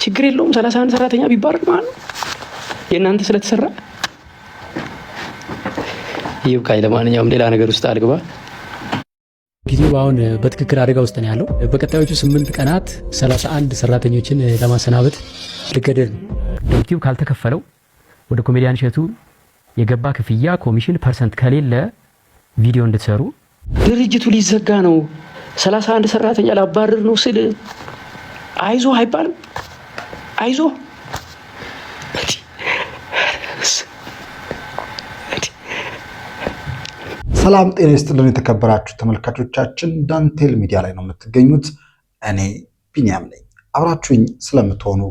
ችግር የለውም 31 ሰራተኛ ቢባረር ማለት ነው የእናንተ ስለተሰራ ይብቃኝ። ለማንኛውም ሌላ ነገር ውስጥ አልግባ። ጊዜው አሁን በትክክል አደጋ ውስጥ ነው ያለው። በቀጣዮቹ 8 ቀናት 31 ሰራተኞችን ለማሰናበት ልገደድ ነው። ዩቲዩብ ካልተከፈለው ወደ ኮሜዲያን እሸቱ የገባ ክፍያ ኮሚሽን ፐርሰንት ከሌለ ቪዲዮ እንድትሰሩ ድርጅቱ ሊዘጋ ነው 31 ሰራተኛ ላባረር ነው ስል አይዞ አይባልም። አይዞ ሰላም ጤና ይስጥልን የተከበራችሁ ተመልካቾቻችን፣ ዳንቴል ሚዲያ ላይ ነው የምትገኙት። እኔ ቢኒያም ነኝ። አብራችሁኝ ስለምትሆኑ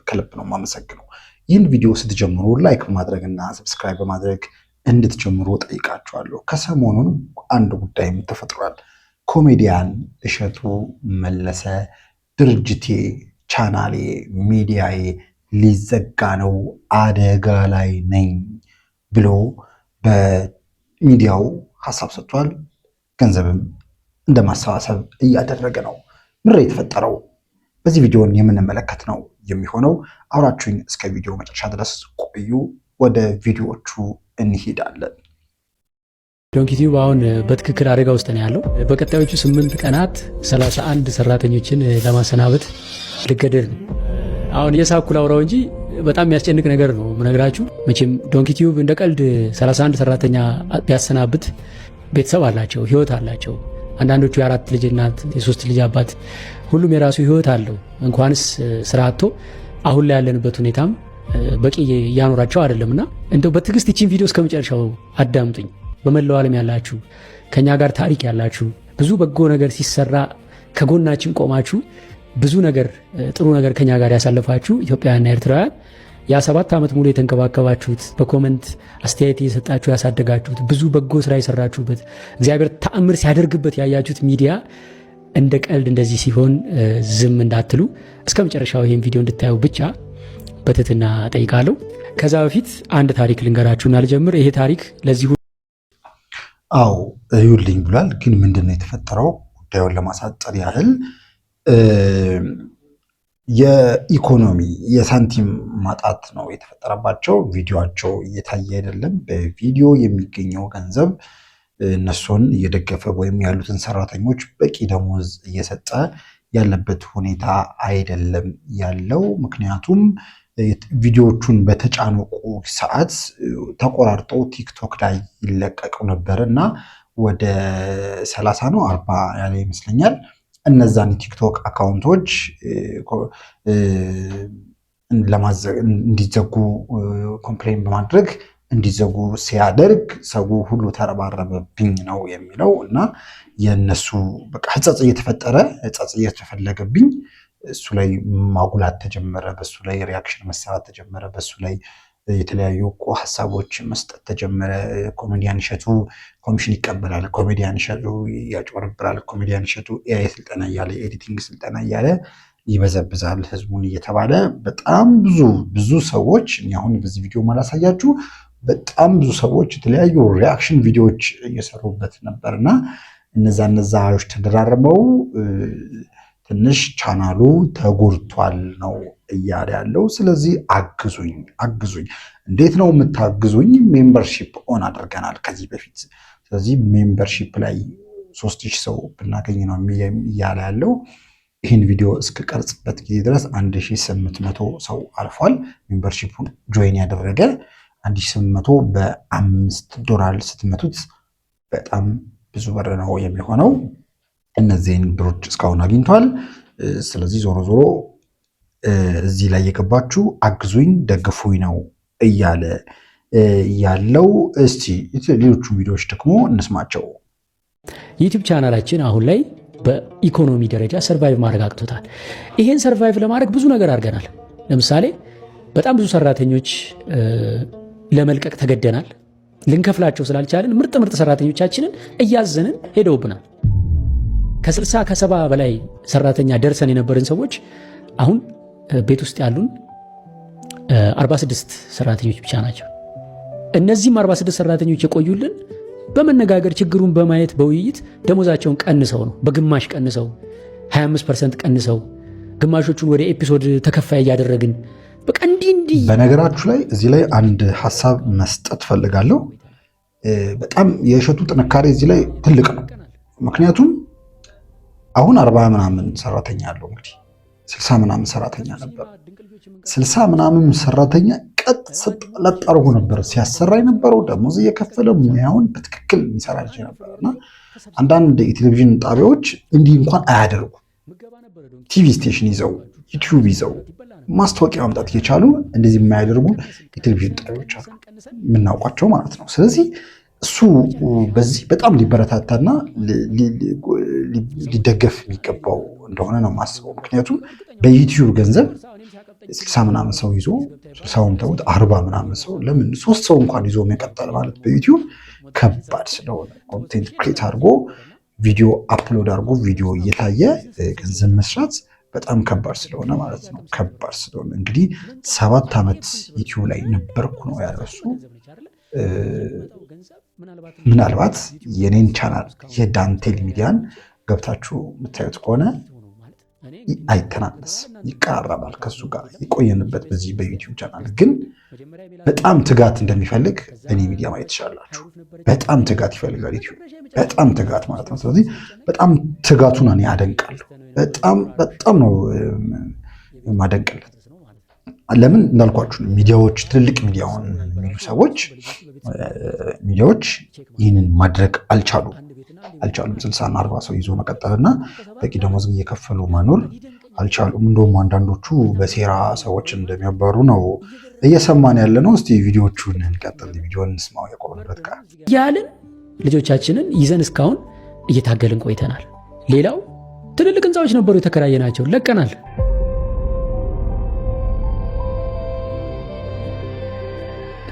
ከልብ ነው የማመሰግነው። ይህን ቪዲዮ ስትጀምሩ ላይክ በማድረግና ሰብስክራይብ በማድረግ እንድትጀምሩ ጠይቃችኋለሁ። ከሰሞኑን አንድ ጉዳይም ተፈጥሯል። ኮሜዲያን እሸቱ መለሰ ድርጅቴ፣ ቻናሌ፣ ሚዲያዬ ሊዘጋ ነው፣ አደጋ ላይ ነኝ ብሎ በሚዲያው ሀሳብ ሰጥቷል። ገንዘብም እንደማሰባሰብ እያደረገ ነው። ምንድን ነው የተፈጠረው? በዚህ ቪዲዮን የምንመለከት ነው የሚሆነው። አብራችሁኝ እስከ ቪዲዮ መጨረሻ ድረስ ቆዩ። ወደ ቪዲዮዎቹ እንሄዳለን። ዶንኪ ቲዩብ አሁን በትክክል አደጋ ውስጥ ነው ያለው። በቀጣዮቹ 8 ቀናት 31 ሰራተኞችን ለማሰናበት ልገደድ ነው። አሁን የሳኩ ላውራው እንጂ በጣም የሚያስጨንቅ ነገር ነው ምነግራችሁ። መቼም ዶንኪ ቲዩብ እንደ ቀልድ 31 ሰራተኛ ቢያሰናብት ቤተሰብ አላቸው፣ ህይወት አላቸው። አንዳንዶቹ የ4 ልጅ እናት፣ የ3 ልጅ አባት፣ ሁሉም የራሱ ህይወት አለው። እንኳንስ ስራ አጥቶ አሁን ላይ ያለንበት ሁኔታም በቂ እያኖራቸው አይደለምና እንደው በትዕግስት ይቺን ቪዲዮ እስከ መጨረሻው አዳምጡኝ። በመላው ዓለም ያላችሁ ከኛ ጋር ታሪክ ያላችሁ ብዙ በጎ ነገር ሲሰራ ከጎናችን ቆማችሁ ብዙ ነገር ጥሩ ነገር ከኛ ጋር ያሳለፋችሁ ኢትዮጵያውያንና ኤርትራውያን ያ7 ዓመት ሙሉ የተንከባከባችሁት በኮመንት አስተያየት እየሰጣችሁ ያሳደጋችሁት ብዙ በጎ ስራ የሰራችሁበት እግዚአብሔር ተአምር ሲያደርግበት ያያችሁት ሚዲያ እንደ ቀልድ እንደዚህ ሲሆን ዝም እንዳትሉ እስከ መጨረሻው ይሄን ቪዲዮ እንድታዩ ብቻ በትህትና ጠይቃለሁ። ከዛ በፊት አንድ ታሪክ ልንገራችሁና ልጀምር። ይሄ ታሪክ ለዚህ አው እዩልኝ ብሏል። ግን ምንድነው የተፈጠረው? ጉዳዩን ለማሳጠር ያህል የኢኮኖሚ የሳንቲም ማጣት ነው የተፈጠረባቸው። ቪዲዮቸው እየታየ አይደለም። በቪዲዮ የሚገኘው ገንዘብ እነሱን እየደገፈ ወይም ያሉትን ሰራተኞች በቂ ደሞዝ እየሰጠ ያለበት ሁኔታ አይደለም ያለው። ምክንያቱም ቪዲዮዎቹን በተጫኑ ሰዓት ተቆራርጠው ቲክቶክ ላይ ይለቀቁ ነበር እና ወደ 30 ነው 40 ያለ ይመስለኛል። እነዛን ቲክቶክ አካውንቶች እንዲዘጉ ኮምፕሌን በማድረግ እንዲዘጉ ሲያደርግ ሰው ሁሉ ተረባረበብኝ ነው የሚለው እና የነሱ በቃ ህጸጽ እየተፈለገብኝ እሱ ላይ ማጉላት ተጀመረ። በሱ ላይ ሪያክሽን መሰራት ተጀመረ። በሱ ላይ የተለያዩ ሀሳቦች መስጠት ተጀመረ። ኮሜዲያን እሸቱ ኮሚሽን ይቀበላል፣ ኮሜዲያን እሸቱ ያጭበረብራል፣ ኮሜዲያን እሸቱ ኤአይ ስልጠና እያለ ኤዲቲንግ ስልጠና እያለ ይበዘብዛል ህዝቡን እየተባለ በጣም ብዙ ሰዎች አሁን በዚህ ቪዲዮ ማላሳያችሁ በጣም ብዙ ሰዎች የተለያዩ ሪያክሽን ቪዲዮዎች እየሰሩበት ነበርና እነዛዎች ተደራርበው ትንሽ ቻናሉ ተጎድቷል ነው እያለ ያለው። ስለዚህ አግዙኝ። እንዴት ነው የምታግዙኝ? ሜምበርሺፕ ኦን አድርገናል ከዚህ በፊት። ስለዚህ ሜምበርሺፕ ላይ 3000 ሰው ብናገኝ ነው እያለ ያለው። ይህን ቪዲዮ እስከቀርጽበት ጊዜ ድረስ 1800 ሰው አልፏል። ሜምበርሺፑን ጆይን ያደረገ 1800 በ$5 ስትመቱት በጣም ብዙ ብር ነው የሚሆነው። እነዚህን ብሮች እስካሁን አግኝቷል። ስለዚህ ዞሮ እዚህ ላይ የገባችሁ አግዙኝ ደግፉኝ ነው እያለ ያለው። እስቲ ሌሎቹ ቪዲዮዎች ደግሞ እንስማቸው። ዩቲዩብ ቻናላችን አሁን ላይ በኢኮኖሚ ደረጃ ሰርቫይቭ ማድረግ አቅቶታል። ይሄን ሰርቫይቭ ለማድረግ ብዙ ነገር አድርገናል። ለምሳሌ በጣም ብዙ ሰራተኞች ለመልቀቅ ተገደናል። ልንከፍላቸው ስላልቻለን ምርጥ ሰራተኞቻችንን እያዘንን ሄደውብናል። ከ60 ከ70 በላይ ሰራተኛ ደርሰን የነበርን ሰዎች አሁን ቤት ውስጥ ያሉን 46 ሰራተኞች ብቻ ናቸው። እነዚህም 46 ሰራተኞች የቆዩልን በመነጋገር ችግሩን በማየት በውይይት ደሞዛቸውን ቀንሰው ነው። በግማሽ ቀንሰው 25% ቀንሰው ግማሾቹን ወደ ኤፒሶድ ተከፋይ እያደረግን በቃ እንዲህ። በነገራችሁ ላይ እዚህ ላይ አንድ ሀሳብ መስጠት ፈልጋለሁ። በጣም የእሸቱ ጥንካሬ እዚህ ላይ ትልቅ ነው። ምክንያቱም አሁን 40 ምናምን ሰራተኛ አለው፣ እንግዲህ 60 ምናምን ሰራተኛ ነበር። 60 ምናምን ሰራተኛ ቀጥ ለጥ አድርጎ ነበር ሲያሰራ የነበረው፣ ደሞዝ እየከፈለ ሙያውን በትክክል የሚሰራ ልጅ ነበር። እና አንዳንድ የቴሌቪዥን ጣቢያዎች እንዲህ እንኳን አያደርጉ። ቲቪ ስቴሽን ይዘው ዩቲዩብ ይዘው ማስታወቂያ ማምጣት እየቻሉ እንደዚህ የማያደርጉ የቴሌቪዥን ጣቢያዎች አሉ፣ የምናውቋቸው ማለት ነው። ስለዚህ እሱ በዚህ በጣም ሊበረታታና ሊደገፍ የሚገባው እንደሆነ ነው የማስበው። ምክንያቱም በዩቲዩብ ገንዘብ 60 ምናምን ሰው ይዞ 60ውን ተውት 40 ምናምን ሰው ለምን 3 ሰው እንኳን ይዞ መቀጠል ማለት በዩቲዩብ ከባድ ስለሆነ ኮንቴንት ክሬት አድርጎ ቪዲዮ አፕሎድ አድርጎ ቪዲዮ እየታየ ገንዘብ መስራት በጣም ከባድ ስለሆነ ማለት ነው። ከባድ ስለሆነ እንግዲህ 7 ዓመት ዩቲዩብ ላይ ነበርኩ ነው ያለሱ። ምናልባት የኔን ቻናል የዳንቴል ሚዲያን ገብታችሁ የምታዩት ከሆነ አይተናነስ ይቀራረባል ከሱ ጋር የቆየንበት በዚህ በዩቲዩብ ቻናል። ግን በጣም ትጋት እንደሚፈልግ እኔ ሚዲያ ማየት ትችላላችሁ። በጣም ትጋት ይፈልጋል ዩቲዩብ፣ በጣም ትጋት ማለት ነው። ስለዚህ በጣም ትጋቱን እኔ አደንቃለሁ። በጣም ነው ማደንቅለት። ለምን እንዳልኳችሁ ሚዲያዎች፣ ትልልቅ ሚዲያውን የሚሉ ሰዎች ሚዲያዎች ይህንን ማድረግ አልቻሉም። 60 እና 40 ሰው ይዞ መቀጠልና በቂ ደሞዝ እየከፈሉ መኖር አልቻሉም። እንደውም አንዳንዶቹ በሴራ ሰዎች እንደሚያባሩ ነው እየሰማን ያለ ነው። እስቲ ቪዲዮቹን እንቀጥል። ቪዲዮን እንስማው። የቆምንበት ጋር ያልን ልጆቻችንን ይዘን እስካሁን እየታገልን ቆይተናል። ሌላው ትልልቅ ህንፃዎች ነበሩ የተከራየናቸው፣ ለቀናል።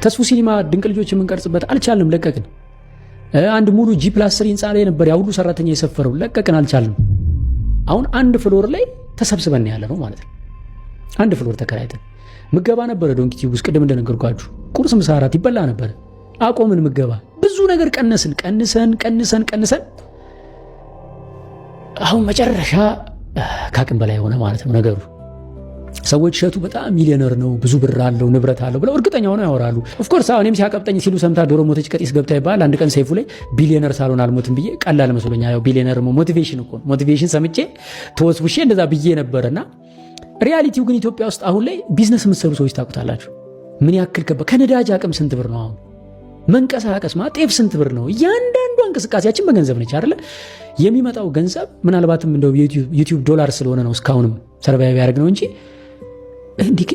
ተስፉ ሲኒማ ድንቅ ልጆች የምንቀርጽበት አልቻልንም፣ ለቀቅን። አንድ ሙሉ G+3 ህንፃ ላይ ነበር ያ ሁሉ ሰራተኛ የሰፈረው፣ ለቀቅን፣ አልቻልንም። አሁን አንድ ፍሎር ላይ ተሰብስበን ያለ ነው ማለት ነው። አንድ ፍሎር ተከራይተን ምገባ ነበረ ዶንኪ ቲዩብ ውስጥ ቅድም እንደነገርኳችሁ ቁርስ፣ ምሳ፣ እራት ይበላ ነበረ። አቆምን ምገባ። ብዙ ነገር ቀንሰን አሁን መጨረሻ ከአቅም በላይ ሆነ ማለት ነው ነገሩ። ሰዎች እሸቱ በጣም ሚሊዮነር ነው፣ ብዙ ብር አለው፣ ንብረት አለው ብለው እርግጠኛ ሆነው ያወራሉ። ኦፍኮርስ እኔም ሲያቀብጠኝ ሲሉ ሰምታ ዶሮ ሞተች ቀጢስ ገብታ ይባል። አንድ ቀን ሰይፉ ላይ ቢሊዮነር ሳልሆን አልሞትም ብዬ ቀላል መስሎኛ። ያው ቢሊዮነር ሞቲቬሽን እኮ ሞቲቬሽን ሰምቼ ተወስውሼ እንደዛ ብዬ ነበርና ሪያሊቲው ግን ኢትዮጵያ ውስጥ አሁን ላይ ቢዝነስ የምትሰሩ ሰዎች ታውቁታላችሁ ምን ያክል ከነዳጅ አቅም ስንት ብር ነው አሁን መንቀሳቀስ ማለት ጤፍ ስንት ብር ነው? እያንዳንዱ እንቅስቃሴያችን በገንዘብ ነች አይደለ? የሚመጣው ገንዘብ ምናልባትም እንደው ዩቲዩብ ዶላር ስለሆነ ነው እስካሁንም ሰርቫይቭ ያደርግ ነው እንጂ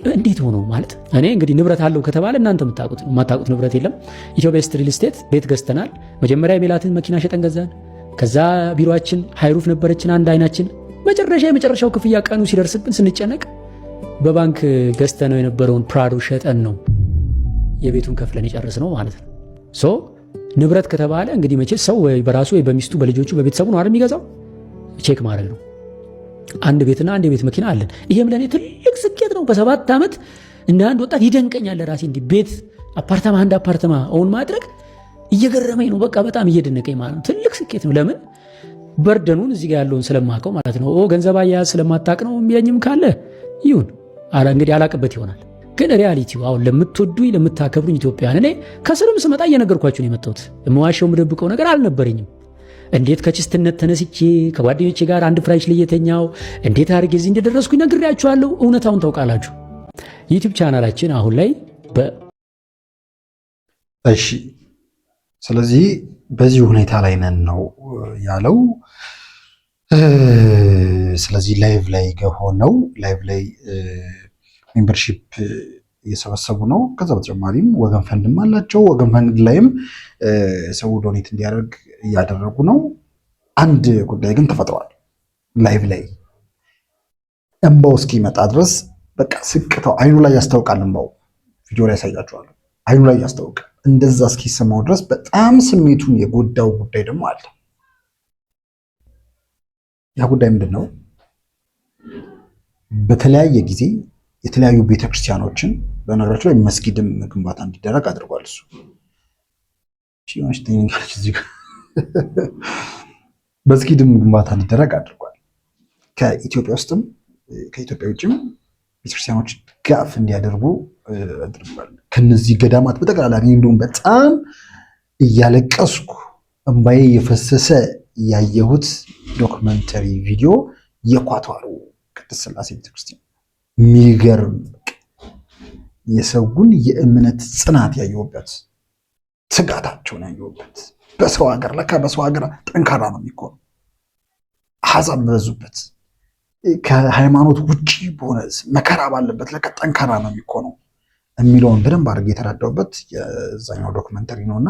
እንዴት ሆኖ ማለት እኔ እንግዲህ ንብረት አለው ከተባለ እናንተ የማታውቁት ንብረት የለም። ኢትዮ ቤስት ሪል ስቴት ቤት ገዝተናል። መጀመሪያ የሜላትን መኪና ሸጠን ገዛን። ከዛ ቢሮአችን ሃይሩፍ ነበረችን አንድ አይናችን። የመጨረሻው ክፍያ ቀኑ ሲደርስብን ስንጨነቅ በባንክ ገዝተነው የነበረውን ፕራዶ ሸጠን ነው የቤቱን ከፍለን የጨረስ ነው ማለት ነው። ሶ ንብረት ከተባለ እንግዲህ መቼ ሰው ወይ በራሱ ወይ በሚስቱ በልጆቹ በቤተሰቡ ነው አይደል የሚገዛው። ቼክ ማድረግ ነው። አንድ ቤትና አንድ የቤት መኪና አለን። ይሄም ለኔ ትልቅ ስኬት ነው። በ7 ዓመት እንደ አንድ ወጣት ይደንቀኛል። ለራሴ እንዲህ ቤት አንድ አፓርተማ ኦን ማድረግ እየገረመኝ ነው። በቃ በጣም እየደነቀኝ ማለት ነው። ትልቅ ስኬት ነው። ለምን በርደኑን እዚህ ጋር ያለውን ስለማውቀው ማለት ነው። ገንዘብ አያያዝ ስለማታቅ ነው የሚለኝም ካለ ይሁን እንግዲህ አላቅበት ይሆናል። ግን ሪያሊቲው አሁን ለምትወዱኝ ለምታከብሩኝ ኢትዮጵያውያን እኔ ከስርም ስመጣ እየነገርኳችሁ ነው የመጣሁት። የምዋሸው የምደብቀው ነገር አልነበረኝም። እንዴት ከችስትነት ተነስቼ ከጓደኞቼ ጋር አንድ ፍራሽ ላይ የተኛው እንዴት አድርጌ እዚህ እንደደረስኩኝ ነግሬያችኋለሁ። እውነታውን ታውቃላችሁ። ዩቲዩብ ቻናላችን አሁን ላይ እሺ፣ ስለዚህ በዚህ ሁኔታ ላይ ነን ነው ያለው። ስለዚህ ላይቭ ላይ ሆነው ላይቭ ላይ ሜምበርሺፕ እየሰበሰቡ ነው። ከዛ በተጨማሪም ወገን ፈንድም አላቸው። ወገን ፈንድ ላይም ሰው ዶኔት እንዲያደርግ እያደረጉ ነው። አንድ ጉዳይ ግን ተፈጥሯል። ላይቭ ላይ እንባው እስኪመጣ ድረስ በቃ ስቅተው አይኑ ላይ ያስታውቃል። እንባው ቪዲዮ ላይ ያሳያችኋለሁ። አይኑ ላይ ያስታውቃል። እንደዛ እስኪሰማው ድረስ በጣም ስሜቱን የጎዳው ጉዳይ ደግሞ አለ። ያ ጉዳይ ምንድን ነው? በተለያየ ጊዜ የተለያዩ ቤተክርስቲያኖችን በነገራችን ላይ መስጊድም ግንባታ እንዲደረግ አድርጓል። እሱ መስጊድም ግንባታ እንዲደረግ አድርጓል። ከኢትዮጵያ ውስጥም ከኢትዮጵያ ውጭም ቤተክርስቲያኖች ድጋፍ እንዲያደርጉ አድርጓል። ከነዚህ ገዳማት በጠቅላላ እንዲሁም በጣም እያለቀስኩ እንባዬ የፈሰሰ ያየሁት ዶክመንተሪ ቪዲዮ የኳታሩ ቅድስት ሥላሴ ቤተክርስቲያን የሚገርም የሰውን የእምነት ጽናት ያየሁበት፣ ትጋታቸውን ያየሁበት። በሰው ሀገር ለካ በሰው ሀገር ጠንካራ ነው የሚሆነው። አሕዛብ በበዙበት ከሃይማኖት ውጭ በሆነ መከራ ባለበት ለካ ጠንካራ ነው የሚሆነው የሚለውን በደንብ አድርጌ የተረዳሁበት የዛኛው ዶክመንተሪ ነው እና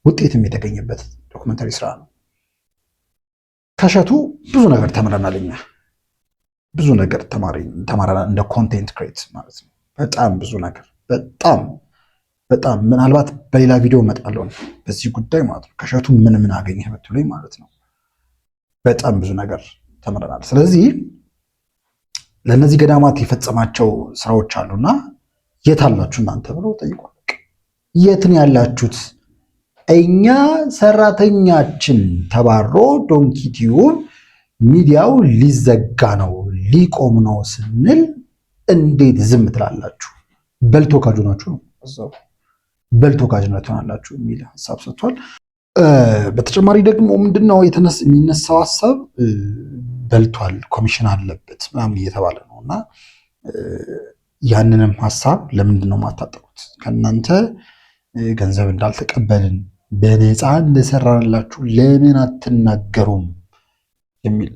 ውጤትም የተገኘበት ዶክመንተሪ ስራ ነው። ከእሸቱ ብዙ ነገር ተምረናል። እኛ ብዙ ነገር ተማረናል። እንደ ኮንቴንት ክሬት ማለት ነው። በጣም ብዙ ነገር በጣም ምናልባት በሌላ ቪዲዮ እመጣለሁ በዚህ ጉዳይ ማለት ነው። ከእሸቱ ምን አገኘህ ብትሉኝ ማለት ነው በጣም ብዙ ነገር ተምረናል። ስለዚህ ለእነዚህ ገዳማት የፈጸማቸው ስራዎች አሉና የት አላችሁ እናንተ ብሎ ጠይቋል። የት ነው ያላችሁት? እኛ ሰራተኛችን ተባሮ ዶንኪ ቲዩብ ሚዲያው ሊዘጋ ነው ሊቆም ነው ስንል እንዴት ዝም ትላላችሁ? በልቶ ካጁ ናችሁ ነው እዛው በልቶ ካጅነት ትሆናላችሁ የሚል ሀሳብ ሰጥቷል። በተጨማሪ ደግሞ ምንድነው የሚነሳው ሀሳብ በልቷል፣ ኮሚሽን አለበት ምናምን እየተባለ ነው እና ያንንም ሀሳብ ለምንድን ነው የማታጠቁት? ከእናንተ ገንዘብ እንዳልተቀበልን በነፃ እንደሰራንላችሁ ለምን አትናገሩም የሚል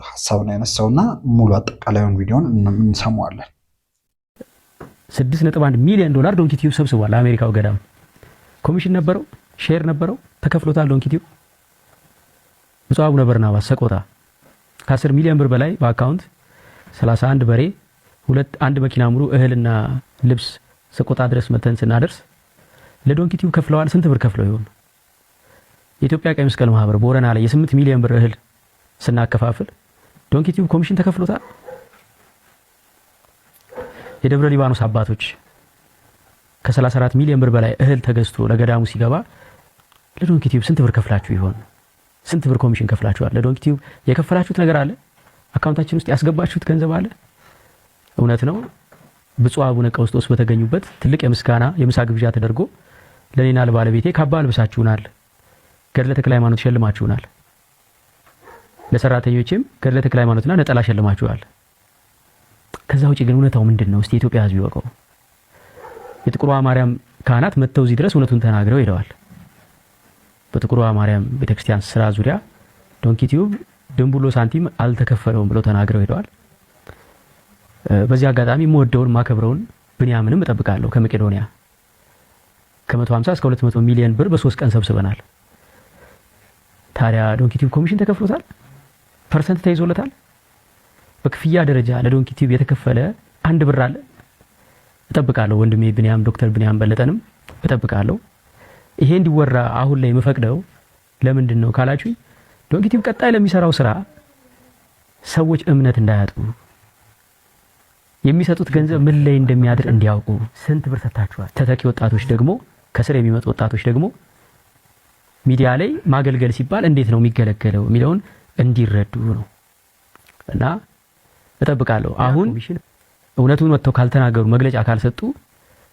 ሀሳብ ነው ያነሳውና ሙሉ አጠቃላዩን ቪዲዮን እንሰማዋለን። $6.1 ሚሊዮን ዶንኪ ቲዩብ ሰብስቧል። ለአሜሪካው ገዳም ኮሚሽን ነበረው፣ ሼር ነበረው፣ ተከፍሎታል። ዶንኪ ቲዩብ ብፁዕ አቡነ በርናባስ ሰቆጣ ከ10 ሚሊዮን ብር በላይ በአካውንት 31 በሬ አንድ መኪና ሙሉ እህልና ልብስ ሰቆጣ ድረስ መተን ስናደርስ ለዶንኪ ቲዩብ ከፍለዋል። ስንት ብር ከፍለው ይሆን? የኢትዮጵያ ቀይ መስቀል ማህበር ቦረና ላይ የ8 ሚሊዮን ብር እህል ስናከፋፍል ዶንኪ ቲዩብ ኮሚሽን ተከፍሎታል። የደብረ ሊባኖስ አባቶች ከ34 ሚሊዮን ብር በላይ እህል ተገዝቶ ለገዳሙ ሲገባ ለዶንኪ ቲዩብ ስንት ብር ከፍላችሁ ይሆን? ስንት ብር ኮሚሽን ከፍላችኋል? ለዶንኪ ቲዩብ የከፈላችሁት ነገር አለ? አካውንታችን ውስጥ ያስገባችሁት ገንዘብ አለ? እውነት ነው። ብፁዕ አቡነ ቀውስጦስ በተገኙበት ትልቅ የምሳ ግብዣ ተደርጎ ለኔና ለባለቤቴ ካባ አልብሳችሁናል፣ ገድለ ተክለ ሃይማኖት ሸልማችሁናል፣ ለሰራተኞችም ገድለ ተክለ ሃይማኖትና ነጠላ ሸልማችኋል። ከዛ ውጪ ግን እውነታው ምንድነው? እስቲ የኢትዮጵያ ሕዝብ ይወቀው። የጥቁሯ ማርያም ካህናት መተው እዚህ ድረስ እውነቱን ተናግረው ሄደዋል። በጥቁሯ ማርያም ቤተክርስቲያን ስራ ዙሪያ ዶንኪ ቲዩብ ድንቡሎ ሳንቲም አልተከፈለውም ብለው ተናግረው ሄደዋል። በዚህ አጋጣሚ የምወደውን ማከብረውን ብንያምንም እጠብቃለሁ። ከመቄዶንያ ከ150 እስከ 200 ሚሊዮን ብር በ3 ቀን ሰብስበናል። ታዲያ ዶንኪ ቲዩብ ኮሚሽን ተከፍሎታል? ፐርሰንት ተይዞለታል? በክፍያ ደረጃ ለዶንኪ ቲዩብ የተከፈለ አንድ ብር አለ? እጠብቃለሁ። ወንድሜ ብንያም ዶክተር ብንያም በለጠንም እጠብቃለሁ። ይሄ እንዲወራ አሁን ላይ የምፈቅደው ለምንድን ነው ካላችሁኝ፣ ዶንኪ ቲዩብ ቀጣይ ለሚሰራው ስራ ሰዎች እምነት እንዳያጡ፣ የሚሰጡት ገንዘብ ምን ላይ እንደሚያድር እንዲያውቁ። ስንት ብር ሰጣችኋል? ተተኪ ወጣቶች ደግሞ ከስር የሚመጡ ወጣቶች ደግሞ ሚዲያ ላይ ማገልገል ሲባል እንዴት ነው የሚገለገለው የሚለውን እንዲረዱ ነው እና እጠብቃለሁ። አሁን እውነቱን ወጥተው ካልተናገሩ፣ መግለጫ ካልሰጡ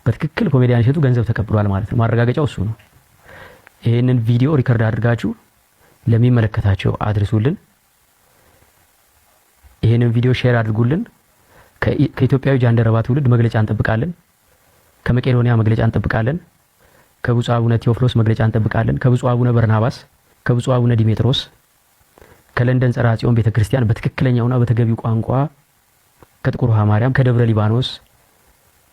በትክክል ኮሜዲያን እሸቱ ገንዘብ ተቀብሏል ማለት ነው። ማረጋገጫው እሱ ነው። ይሄንን ቪዲዮ ሪከርድ አድርጋችሁ ለሚመለከታቸው አድርሱልን። ይሄንን ቪዲዮ ሼር አድርጉልን። ከኢትዮጵያዊ ጃንደረባ ትውልድ መግለጫ እንጠብቃለን። ከመቄዶንያ መግለጫ እንጠብቃለን። ከብፁዕ አቡነ ቴዎፍሎስ መግለጫ እንጠብቃለን። ከብፁዕ አቡነ በርናባስ፣ ከብፁዕ አቡነ ዲሜጥሮስ፣ ከለንደን ጸራ ጽዮን ቤተክርስቲያን በትክክለኛውና በተገቢው ቋንቋ፣ ከጥቁር ውሃ ማርያም፣ ከደብረ ሊባኖስ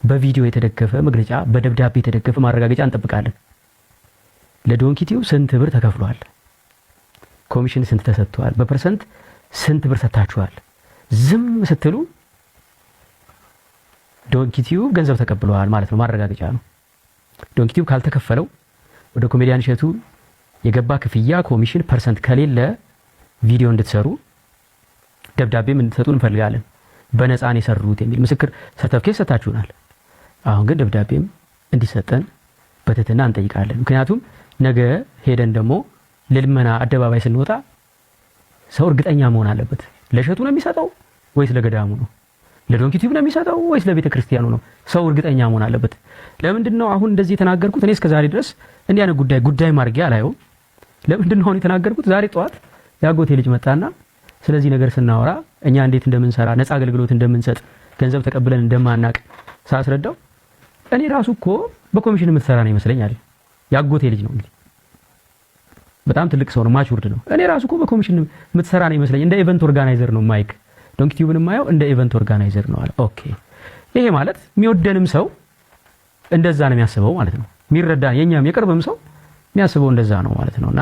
በቪዲዮ የተደገፈ መግለጫ፣ በደብዳቤ የተደገፈ ማረጋገጫ እንጠብቃለን። ለዶንኪ ቲዩብ ስንት ብር ተከፍሏል? ኮሚሽን ስንት ተሰጥቷል? በፐርሰንት ስንት ብር ሰጣችኋል? ዝም ስትሉ ዶንኪ ቲዩብ ገንዘብ ተቀብሏል ማለት ነው። ማረጋገጫ ነው። ዶንኪ ቲዩብ ካልተከፈለው ወደ ኮሜዲያን እሸቱ የገባ ክፍያ ኮሚሽን ፐርሰንት ከሌለ ቪዲዮ እንድትሰሩ ደብዳቤም እንድትሰጡ እንፈልጋለን። በነፃን የሰሩት የሚል ምስክር ሰርተፍኬት ሰጣችሁናል። አሁን ግን ደብዳቤም እንዲሰጠን በትህትና እንጠይቃለን። ምክንያቱም ነገ ሄደን ደግሞ ለልመና አደባባይ ስንወጣ ሰው እርግጠኛ መሆን አለበት። ለእሸቱ ነው የሚሰጠው ወይስ ለገዳሙ ነው? ለዶንኪ ቲዩብ ነው የሚሰጠው ወይስ ለቤተ ክርስቲያኑ ነው? ሰው እርግጠኛ መሆን አለበት። ለምንድን ነው አሁን እንደዚህ የተናገርኩት? እኔ እስከ ዛሬ ድረስ እንዲህ አይነት ጉዳይ ማድረግ አላየውም። ለምንድን ነው አሁን የተናገርኩት? ዛሬ ጠዋት ያጎቴ ልጅ መጣና ስለዚህ ነገር ስናወራ እኛ እንዴት እንደምንሰራ ነፃ አገልግሎት እንደምንሰጥ ገንዘብ ተቀብለን እንደማናቅ ሳስረዳው እኔ ራሱ እኮ በኮሚሽን የምትሰራ ነው ይመስለኛል። ያጎቴ ልጅ ነው እንግዲህ በጣም ትልቅ ሰው ነው፣ ማቹርድ ነው። እኔ ራሱ እኮ በኮሚሽን የምትሰራ ነው ይመስለኝ፣ እንደ ኢቨንት ኦርጋናይዘር ነው ማይክ ዶንኪ ቲዩብን የማየው እንደ ኢቨንት ኦርጋናይዘር ነው አለ። ኦኬ ይሄ ማለት የሚወደንም ሰው እንደዛ ነው የሚያስበው ማለት ነው። የሚረዳን የኛም የቅርብም ሰው የሚያስበው እንደዛ ነው ማለት ነውና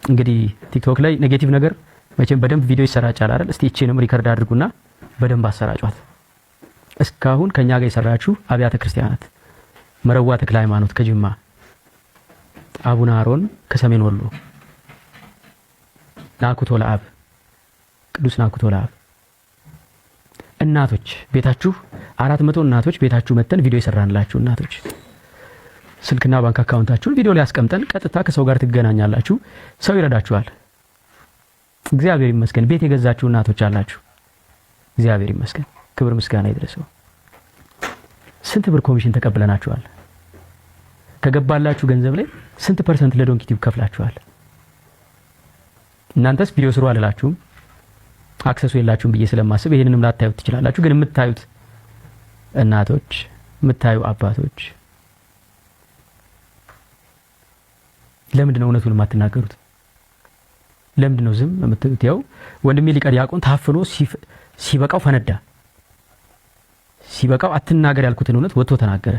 እንግዲህ ቲክቶክ ላይ ኔጌቲቭ ነገር መቼም በደንብ ቪዲዮ ይሰራጫል አይደል? እስቲ እቺንም ሪከርድ አድርጉና በደንብ አሰራጯት። እስካሁን ከኛ ጋር የሰራችሁ አብያተ ክርስቲያናት መረዋ ተክለ ሃይማኖት ከጅማ፣ አቡነ አሮን ከሰሜን ወሎ፣ ናኩቶ ለአብ ቅዱስ ናኩቶ ለአብ እናቶች ቤታችሁ 400 እናቶች ቤታችሁ መተን ቪዲዮ ይሰራንላችሁ እናቶች ስልክና ባንክ አካውንታችሁን ቪዲዮ ላይ አስቀምጠን ቀጥታ ከሰው ጋር ትገናኛላችሁ። ሰው ይረዳችኋል። እግዚአብሔር ይመስገን። ቤት የገዛችሁ እናቶች አላችሁ። እግዚአብሔር ይመስገን። ክብር ምስጋና ይድረሰው። ስንት ብር ኮሚሽን ተቀብለናችኋል? ከገባላችሁ ገንዘብ ላይ ስንት ፐርሰንት ለዶንኪ ቲዩብ ከፍላችኋል? እናንተስ ቪዲዮ ስሩ አላላችሁም፣ አክሰሱ የላችሁም ብዬ ስለማስብ ይሄንንም ላታዩት ትችላላችሁ። ግን የምታዩት እናቶች፣ የምታዩ አባቶች ለምንድን ነው እውነቱን የማትናገሩት? ለምንድን ነው ዝም የምትሉት? ያው ወንድሜ ሊቀ ዲያቆን ታፍኖ ሲበቃው ፈነዳ። ሲበቃው አትናገር ያልኩትን እውነት ወጥቶ ተናገረ።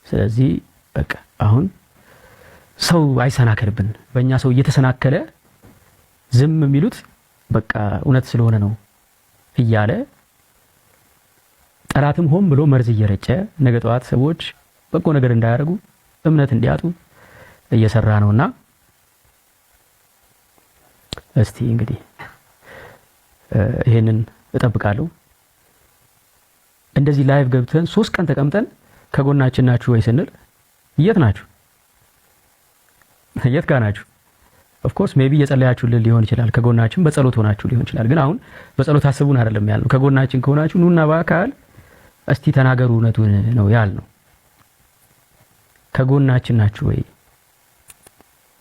ስለዚህ በቃ አሁን ሰው አይሰናከልብን። በእኛ ሰው እየተሰናከለ ዝም የሚሉት በቃ እውነት ስለሆነ ነው እያለ ጠላትም ሆን ብሎ መርዝ እየረጨ ነገ ጠዋት ሰዎች በጎ ነገር እንዳያደርጉ እምነት እንዲያጡ እየሰራ ነውና እስቲ እንግዲህ ይሄንን እጠብቃለሁ። እንደዚህ ላይቭ ገብተን 3 ቀን ተቀምጠን ከጎናችን ናችሁ ወይ ስንል የት ናችሁ? የት ጋር ናችሁ? ኦፍ ኮርስ ሜቢ እየጸለያችሁልን ሊሆን ይችላል። ከጎናችን በጸሎት ሆናችሁ ሊሆን ይችላል። ግን አሁን በጸሎት አስቡን አይደለም ያልነው። ከጎናችን ከሆናችሁ ኑና በአካል እስቲ ተናገሩ እውነቱን ነው ያልነው። ከጎናችን ናችሁ ወይ?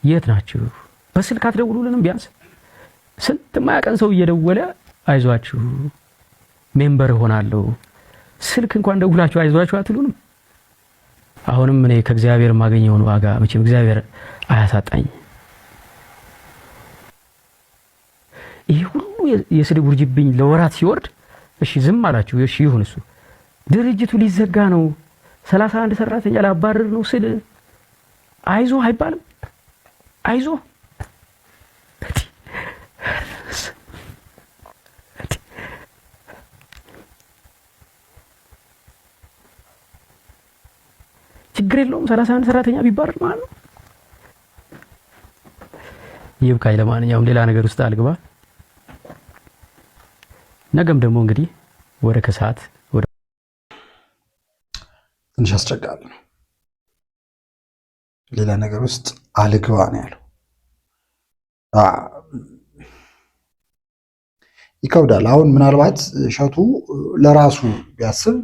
የት ናችሁ? በስልክ አትደውሉልንም? ቢያንስ ስንት ማያቀን ሰው እየደወለ አይዟችሁ ሜምበር ሆናለሁ ስልክ እንኳን ደውላችሁ አይዟችሁ አትሉንም? አሁንም እኔ ከእግዚአብሔር የማገኘውን ዋጋ መቼም እግዚአብሔር አያሳጣኝ። ይሄ ሁሉ የስድብ ውርጅብኝ ለወራት ሲወርድ እሺ ዝም አላችሁ። እሺ ይሁን፣ እሱ ድርጅቱ ሊዘጋ ነው 31 ሰራተኛ ላባረር ነው ስል አይዞ አይባልም? አይዞ ችግር የለውም 31 ሰራተኛ ቢባረር ማለት ነው። ይብቃኝ። ለማንኛውም ሌላ ነገር ውስጥ አልግባ። ነገም ደግሞ እንግዲህ ወደ ከሰዓት ወደ ትንሽ አስቸጋሪ ነው። ሌላ ነገር ውስጥ አልግባ ነው ያለው። ይከብዳል። አሁን ምናልባት እሸቱ ለራሱ ቢያስብ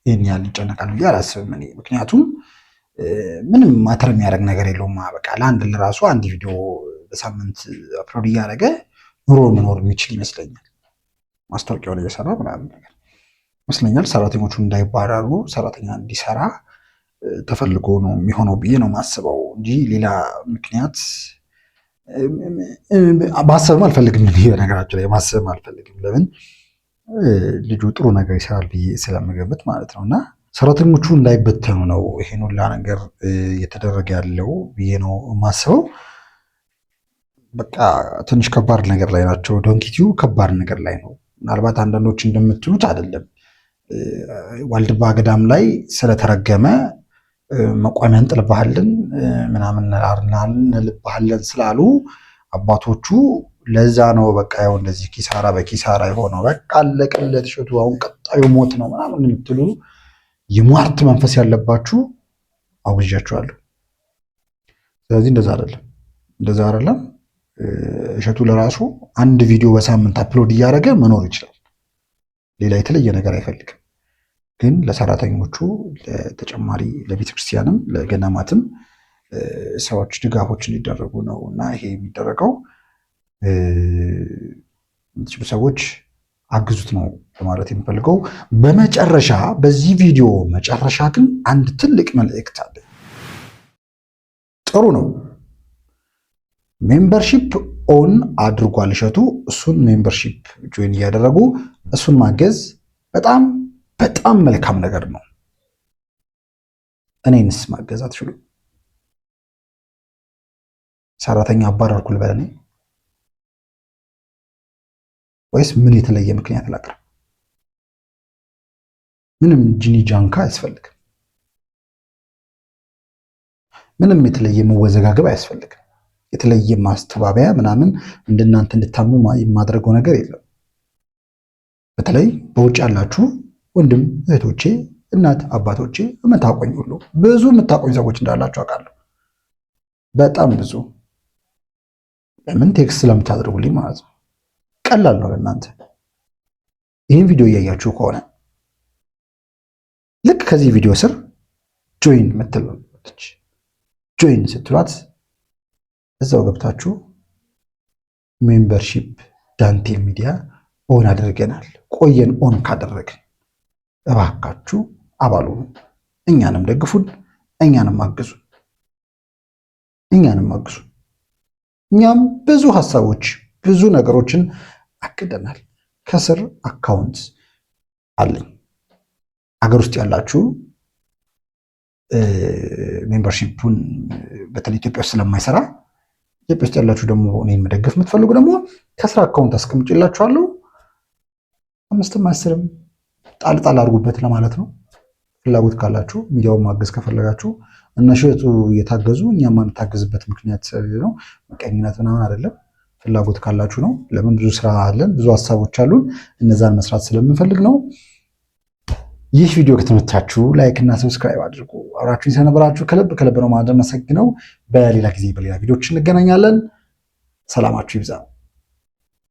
ይሄን ያህል ይጨነቃል ብዬ አላስብም እኔ። ምክንያቱም ምንም ማተር የሚያደርግ ነገር የለውም። በቃ ለአንድ ለራሱ አንድ ቪዲዮ በሳምንት አፕሎድ እያደረገ ኑሮ መኖር የሚችል ይመስለኛል። ማስታወቂያውን እየሰራ ምናምን ነገር ይመስለኛል። ሰራተኞቹ እንዳይባረሩ ሰራተኛ እንዲሰራ ተፈልጎ ነው የሚሆነው ብዬ ነው ማስበው እንጂ ሌላ ምክንያት ማሰብም አልፈልግም። በነገራችን ላይ ማሰብም አልፈልግም። ለምን ልጁ ጥሩ ነገር ይሰራል ብዬ ስለምገምት ማለት ነው። እና ሰራተኞቹ እንዳይበተኑ ነው ይሄን ሁላ ነገር እየተደረገ ያለው ብዬ ነው ማስበው። በቃ ትንሽ ከባድ ነገር ላይ ናቸው። ዶንኪ ቲዩብ ከባድ ነገር ላይ ነው። ምናልባት አንዳንዶች እንደምትሉት አይደለም። ዋልድባ ገዳም ላይ ስለተረገመ መቋሚያ እንጥልባሃለን ምናምን እንልባሃለን ስላሉ አባቶቹ ለዛ ነው በቃ ያው እንደዚህ ኪሳራ በኪሳራ የሆነው። በቃ አለቀለት እሸቱ አሁን ቀጣዩ ሞት ነው ምናምን የምትሉ የሟርት መንፈስ ያለባችሁ አውጃችኋለሁ። ስለዚህ እንደዛ አይደለም። እሸቱ ለራሱ አንድ ቪዲዮ በሳምንት አፕሎድ እያደረገ መኖር ይችላል። ሌላ የተለየ ነገር አይፈልግም። ግን ለሰራተኞቹ ለተጨማሪ ለቤተክርስቲያንም ለገዳማትም ሰዎች ድጋፎች እንዲደረጉ ነው እና ይሄ የሚደረገው የምትችሉ ሰዎች አግዙት ነው ለማለት የሚፈልገው። በመጨረሻ በዚህ ቪዲዮ መጨረሻ ግን አንድ ትልቅ መልእክት አለ። ጥሩ ነው ሜምበርሺፕ ኦን አድርጓል እሸቱ። እሱን ሜምበርሺፕ ጆይን እያደረጉ እሱን ማገዝ በጣም በጣም መልካም ነገር ነው። እኔንስ ማገዝ አትችሉም? ሰራተኛ አባረርኩ ልበል እኔ? ወይስ ምን የተለየ ምክንያት ላቅርብ? ምንም ጂኒ ጃንካ አያስፈልግም። ምንም የተለየ መወዘጋገብ አያስፈልግም። የተለየ ማስተባበያ ምናምን እንደናንተ እንድታምኑ የማድረገው ነገር የለም። በተለይ በውጭ ያላችሁ ወንድም እህቶቼ፣ እናት አባቶቼ፣ የምታቆኝ ሁሉ ብዙ የምታቆኝ ሰዎች እንዳላችሁ አውቃለሁ። በጣም ብዙ። ለምን ቴክስት ስለምታደርጉልኝ ማለት ነው። ቀላል ነው ለእናንተ። ይህን ቪዲዮ እያያችሁ ከሆነ ልክ ከዚህ ቪዲዮ ስር ጆይን ምትላለች። ጆይን ስትሏት እዛው ገብታችሁ ሜምበርሺፕ ዳንቴል ሚዲያ ኦን አድርገናል። ቆየን ኦን ካደረግን እባካችሁ አባሉ እኛንም ደግፉን፣ እኛንም አግዙ። እኛም ብዙ ሀሳቦች ብዙ ነገሮችን አቅደናል። ከስር አካውንት አለኝ። አገር ውስጥ ያላችሁ ሜምበርሺፑን በተለይ ኢትዮጵያ ውስጥ ስለማይሰራ ኢትዮጵያ ውስጥ ያላችሁ ደግሞ እኔን መደገፍ የምትፈልጉ ደግሞ ከስራ አካውንት አስቀምጬላችኋለሁ። 5ም 10ም ጣል አድርጉበት ለማለት ነው። ፍላጎት ካላችሁ ሚዲያውን ማገዝ ከፈለጋችሁ እነ እሸቱ እየታገዙ እኛም የምንታገዝበት ምክንያት ነው። መቀኝነት ምናምን አይደለም። ፍላጎት ካላችሁ ነው። ለምን ብዙ ስራ አለን፣ ብዙ ሀሳቦች አሉን። እነዛን መስራት ስለምንፈልግ ነው። ይህ ቪዲዮ ከተመቻችሁ ላይክ እና ሰብስክራይብ አድርጉ። አብራችሁኝ ስለነበራችሁ ከልብ ነው ማመሰግነው። በሌላ ጊዜ በሌላ ቪዲዮዎች እንገናኛለን። ሰላማችሁ ይብዛ።